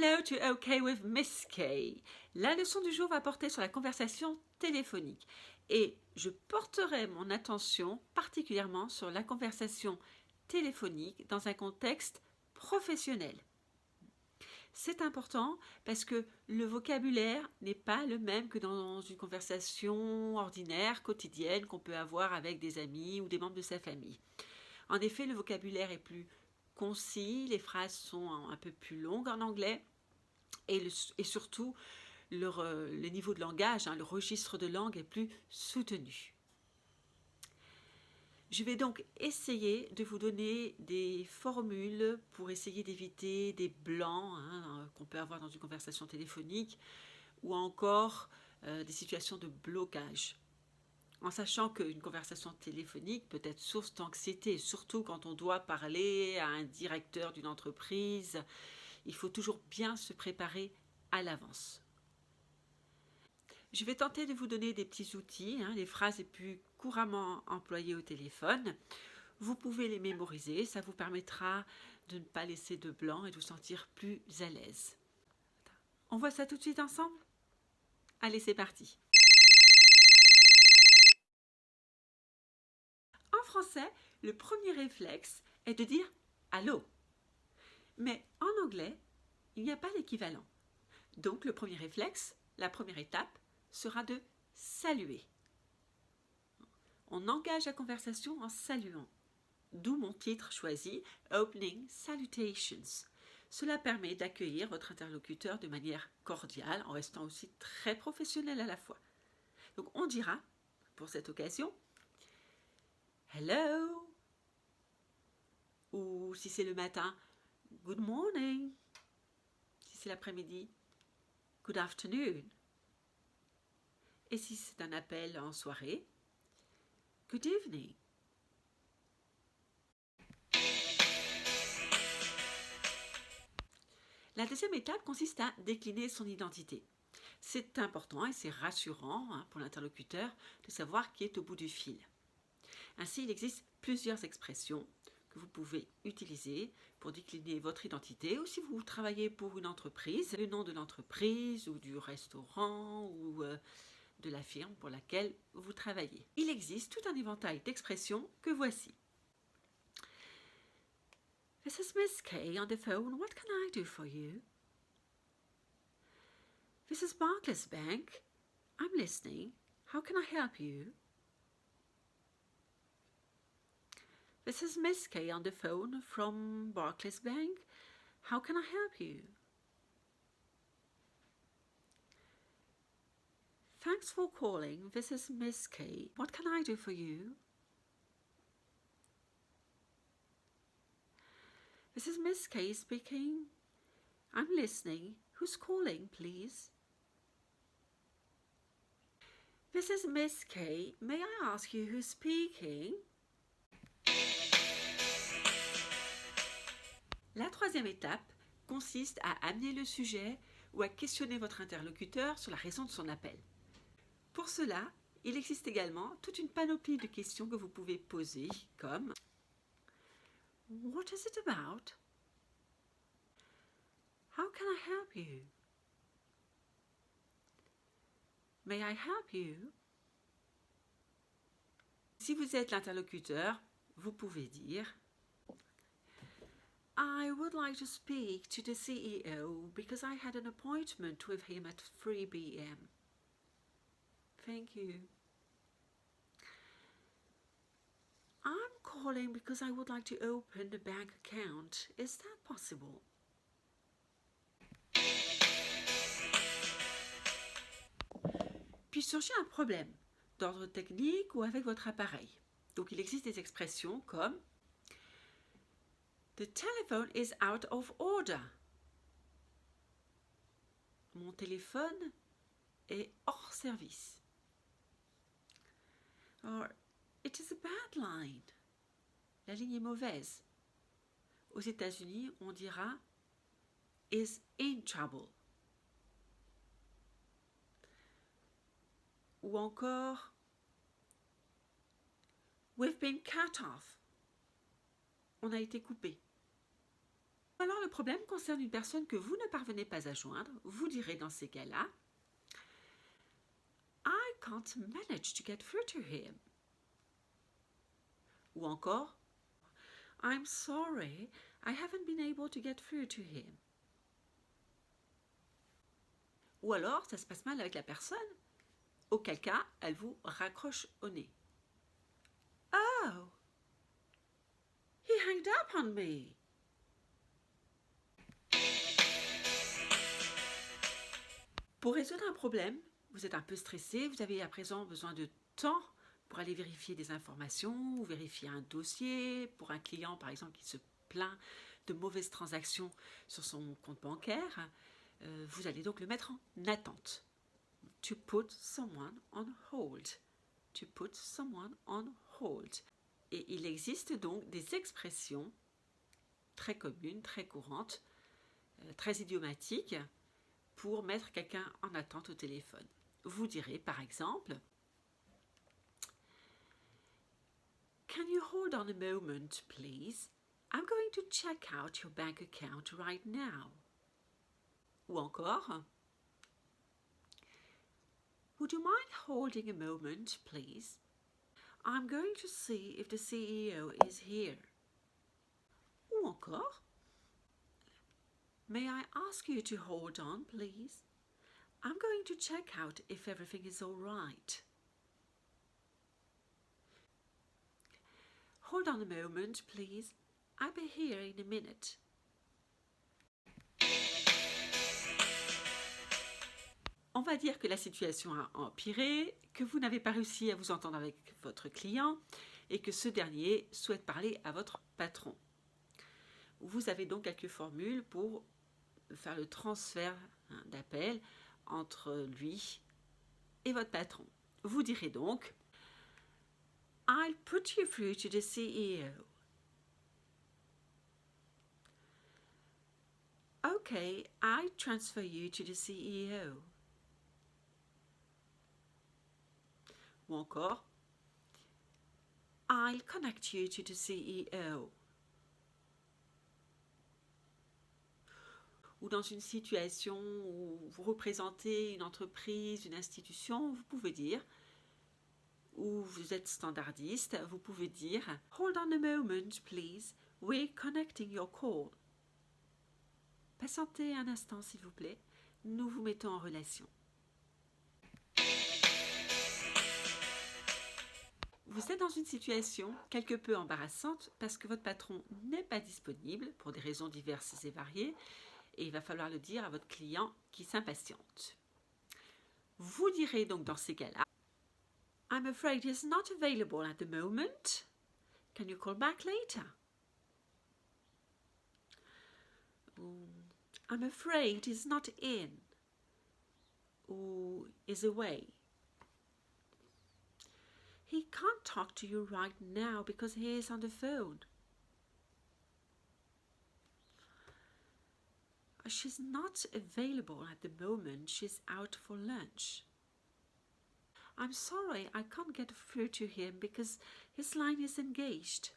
Hello to OK with Miss K. La leçon du jour va porter sur la conversation téléphonique et je porterai mon attention particulièrement sur la conversation téléphonique dans un contexte professionnel. C'est important parce que le vocabulaire n'est pas le même que dans une conversation ordinaire, quotidienne qu'on peut avoir avec des amis ou des membres de sa famille. En effet, le vocabulaire est plus concis, les phrases sont un peu plus longues en anglais et surtout le niveau de langage, le registre de langue est plus soutenu. Je vais donc essayer de vous donner des formules pour essayer d'éviter des blancs qu'on peut avoir dans une conversation téléphonique ou encore des situations de blocage. En sachant qu'une conversation téléphonique peut être source d'anxiété, surtout quand on doit parler à un directeur d'une entreprise. Il faut toujours bien se préparer à l'avance. Je vais tenter de vous donner des petits outils, les phrases les plus couramment employées au téléphone. Vous pouvez les mémoriser, ça vous permettra de ne pas laisser de blanc et de vous sentir plus à l'aise. On voit ça tout de suite ensemble? Allez, c'est parti! En français, le premier réflexe est de dire « allô ». Mais en anglais, il n'y a pas d'équivalent. Donc le premier réflexe, la première étape, sera de saluer. On engage la conversation en saluant. D'où mon titre choisi, Opening Salutations. Cela permet d'accueillir votre interlocuteur de manière cordiale en restant aussi très professionnel à la fois. Donc on dira, pour cette occasion, Hello. Ou si c'est le matin, Good morning. Si c'est l'après-midi, Good afternoon. Et si c'est un appel en soirée, Good evening. La deuxième étape consiste à décliner son identité. C'est important et c'est rassurant pour l'interlocuteur de savoir qui est au bout du fil. Ainsi, il existe plusieurs expressions que vous pouvez utiliser pour décliner votre identité ou si vous travaillez pour une entreprise, le nom de l'entreprise ou du restaurant ou de la firme pour laquelle vous travaillez. Il existe tout un éventail d'expressions que voici. This is Miss K on the phone. What can I do for you? This is Barclays Bank. I'm listening. How can I help you? This is Miss K on the phone from Barclays Bank. How can I help you? Thanks for calling. This is Miss K. What can I do for you? This is Miss K speaking. I'm listening. Who's calling, please? This is Miss K. May I ask you who's speaking? La troisième étape consiste à amener le sujet ou à questionner votre interlocuteur sur la raison de son appel. Pour cela, il existe également toute une panoplie de questions que vous pouvez poser comme What is it about? How can I help you? May I help you? Si vous êtes l'interlocuteur, vous pouvez dire I would like to speak to the CEO because I had an appointment with him at 3 p.m. Thank you. I'm calling because I would like to open a bank account. Is that possible? Puis surgit un problème d'ordre technique ou avec votre appareil. Donc il existe des expressions comme The telephone is out of order. Mon téléphone est hors service. Or, it is a bad line. La ligne est mauvaise. Aux États-Unis, on dira is in trouble. Ou encore we've been cut off. On a été coupé. Alors le problème concerne une personne que vous ne parvenez pas à joindre. Vous direz dans ces cas-là, I can't manage to get through to him. Ou encore, I'm sorry, I haven't been able to get through to him. Ou alors, ça se passe mal avec la personne, auquel cas, elle vous raccroche au nez. Oh, he hanged up on me. Pour résoudre un problème, vous êtes un peu stressé, vous avez à présent besoin de temps pour aller vérifier des informations ou vérifier un dossier pour un client, par exemple, qui se plaint de mauvaises transactions sur son compte bancaire. Vous allez donc le mettre en attente. To put someone on hold. To put someone on hold. Et il existe donc des expressions très communes, très courantes, très idiomatiques pour mettre quelqu'un en attente au téléphone. Vous direz par exemple, Can you hold on a moment, please? I'm going to check out your bank account right now. Ou encore, Would you mind holding a moment, please? I'm going to see if the CEO is here. Ou encore, May I ask you to hold on, please? I'm going to check out if everything is all right. Hold on a moment, please. I'll be here in a minute. On va dire que la situation a empiré, que vous n'avez pas réussi à vous entendre avec votre client et que ce dernier souhaite parler à votre patron. Vous avez donc quelques formules pour faire le transfert d'appel entre lui et votre patron. Vous direz donc I'll put you through to the CEO. Okay, I'll transfer you to the CEO. Ou encore I'll connect you to the CEO. Ou dans une situation où vous représentez une entreprise, une institution, vous pouvez dire, ou vous êtes standardiste, vous pouvez dire Hold on a moment, please. We're connecting your call. Patientez un instant, s'il vous plaît. Nous vous mettons en relation. Vous êtes dans une situation quelque peu embarrassante parce que votre patron n'est pas disponible pour des raisons diverses et variées et il va falloir le dire à votre client qui s'impatiente. Vous direz donc dans ces cas-là I'm afraid he's not available at the moment. Can you call back later? I'm afraid he's not in or is away. He can't talk to you right now because he is on the phone. She's not available at the moment. She's out for lunch. I'm sorry, I can't get through to him because his line is engaged.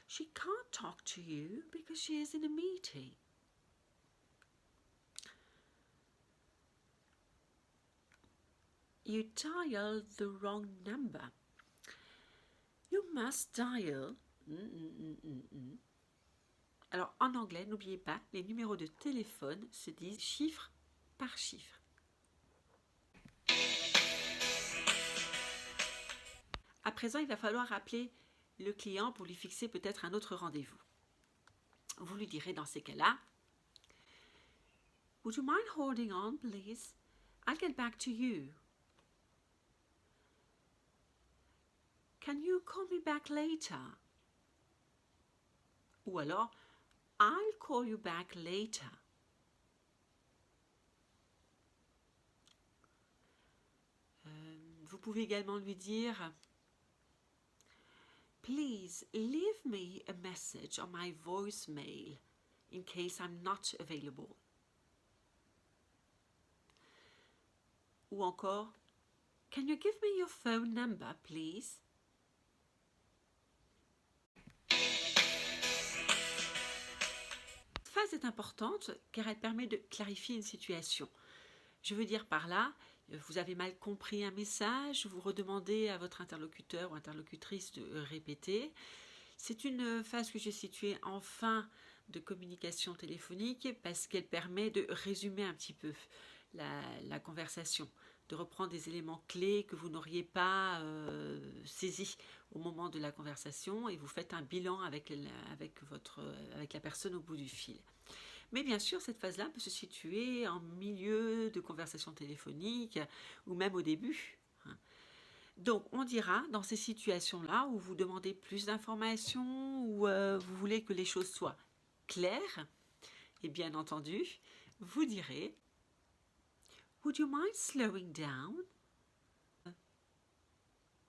She can't talk to you because she is in a meeting. You dialed the wrong number. You must dial. Alors en anglais, n'oubliez pas, les numéros de téléphone se disent chiffre par chiffre. À présent, il va falloir appeler le client pour lui fixer peut-être un autre rendez-vous. Vous lui direz dans ces cas-là, Would you mind holding on, please? I'll get back to you. Can you call me back later? Ou alors, I'll call you back later. Vous pouvez également lui dire Please leave me a message on my voicemail in case I'm not available. Ou encore, Can you give me your phone number, please? phrase est importante car elle permet de clarifier une situation. Je veux dire par là, vous avez mal compris un message, vous redemandez à votre interlocuteur ou interlocutrice de répéter. C'est une phase que j'ai située en fin de communication téléphonique parce qu'elle permet de résumer un petit peu la conversation, de reprendre des éléments clés que vous n'auriez pas saisis au moment de la conversation et vous faites un bilan avec la personne au bout du fil. Mais bien sûr, cette phase-là peut se situer en milieu de conversation téléphonique ou même au début. Donc, on dira dans ces situations-là où vous demandez plus d'informations, où vous voulez que les choses soient claires, et bien entendu, vous direz Would you mind slowing down?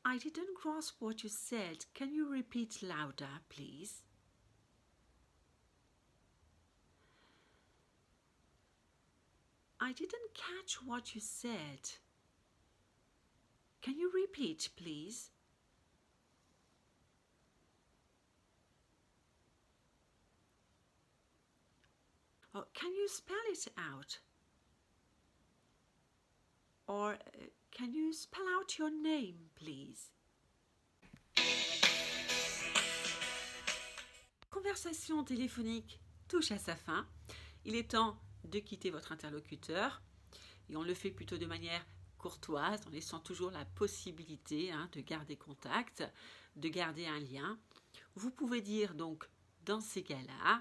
I didn't grasp what you said. Can you repeat louder, please? I didn't catch what you said. Can you repeat, please? Or can you spell it out? Or can you spell out your name, please? Conversation téléphonique touche à sa fin. Il est temps de quitter votre interlocuteur et on le fait plutôt de manière courtoise en laissant toujours la possibilité de garder contact, de garder un lien. Vous pouvez dire donc dans ces cas-là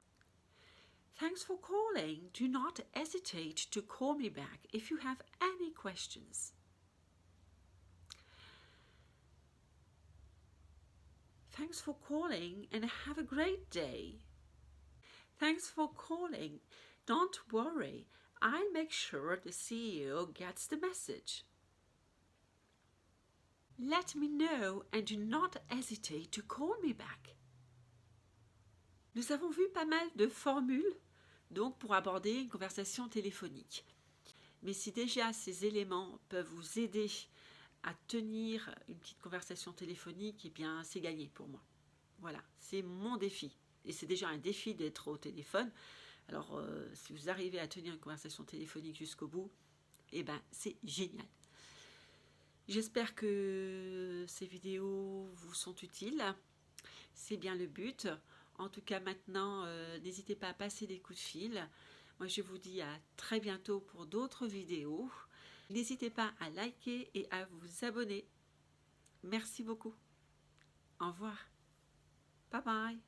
Thanks for calling. Do not hesitate to call me back if you have any questions. Thanks for calling and have a great day. Thanks for calling. Don't worry. I'll make sure the CEO gets the message. Let me know and do not hesitate to call me back. Nous avons vu pas mal de formules donc pour aborder une conversation téléphonique. Mais si déjà ces éléments peuvent vous aider à tenir une petite conversation téléphonique, eh bien c'est gagné pour moi. Voilà, c'est mon défi. Et c'est déjà un défi d'être au téléphone. Alors si vous arrivez à tenir une conversation téléphonique jusqu'au bout, eh ben c'est génial. J'espère que ces vidéos vous sont utiles. C'est bien le but. En tout cas maintenant, n'hésitez pas à passer des coups de fil. Moi je vous dis à très bientôt pour d'autres vidéos. N'hésitez pas à liker et à vous abonner. Merci beaucoup. Au revoir. Bye bye.